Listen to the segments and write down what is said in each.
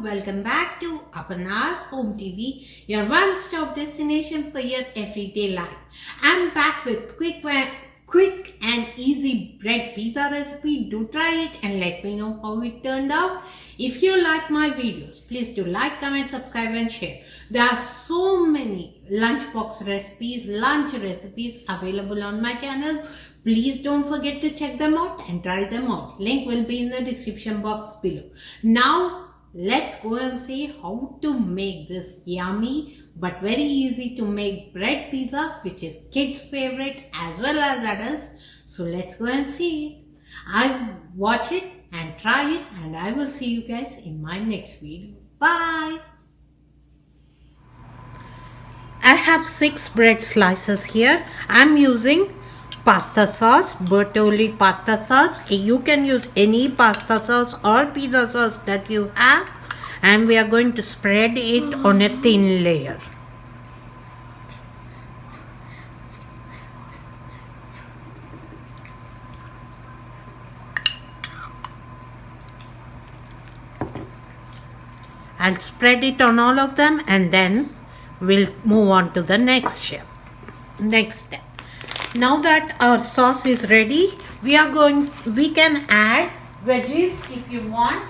welcome back to Aparna's Home TV, your one-stop destination for your everyday life. I'm back with quick and easy bread pizza recipe. Do try it and let me know how it turned out. If you like my videos, please do like, comment, subscribe and share. There are so many lunch recipes available on my channel. Please don't forget to check them out and try them out. Link will be in the description box below. Now, let's go and see how to make this yummy but very easy to make bread pizza, which is kids' favorite as well as adults. So let's go and see it. I'll watch it and try it, and I will see you guys in my next video. Bye. I have 6 bread slices here. I'm using pasta sauce, Bertolli pasta sauce. You can use any pasta sauce or pizza sauce that you have, and we are going to spread it on a thin layer. I'll spread it on all of them, and then we'll move on to the next step. Now that our sauce is ready, we can add veggies if you want.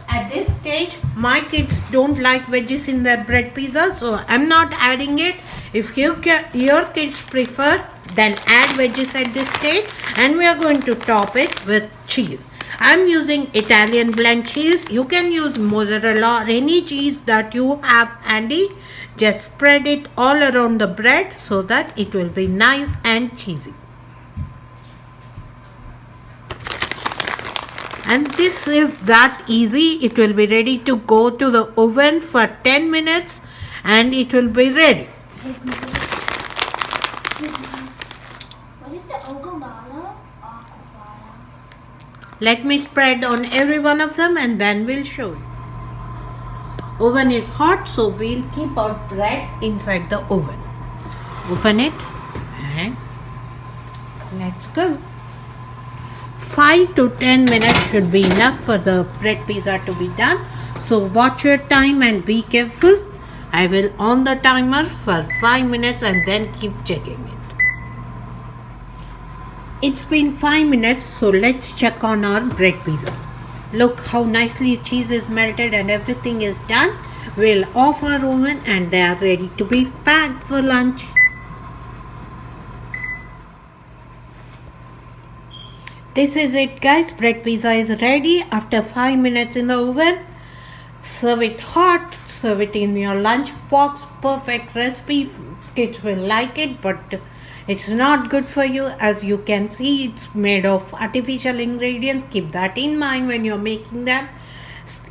At this stage, my kids don't like veggies in their bread pizza, so I'm not adding it. If your kids prefer, then add veggies at this stage, and we are going to top it with cheese. I'm using Italian blend cheese. You can use mozzarella or any cheese that you have handy. Just spread it all around the bread so that it will be nice and cheesy. And this is that easy. It will be ready to go to the oven for 10 minutes and it will be ready. Let me spread on every one of them and then we'll show you. Oven is hot, so we'll keep our bread inside the oven. Open it and let's go. 5 to 10 minutes should be enough for the bread pizza to be done. So watch your time and be careful. I will on the timer for 5 minutes and then keep checking it. It's been 5 minutes, so let's check on our bread pizza. Look how nicely cheese is melted and everything is done. We'll off our oven and they are ready to be packed for lunch. This is it, guys. Bread pizza is ready after 5 minutes in the oven. Serve it hot. Serve it in your lunch box. Perfect recipe. Kids will like it, but it's not good for you. As you can see, it's made of artificial ingredients. Keep that in mind when you're making them.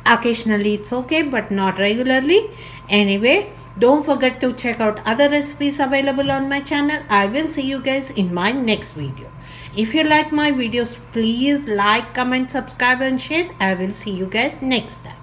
Occasionally it's okay, but not regularly. Anyway, don't forget to check out other recipes available on my channel. I will see you guys in my next video. If you like my videos, please like, comment, subscribe and share. I will see you guys next time.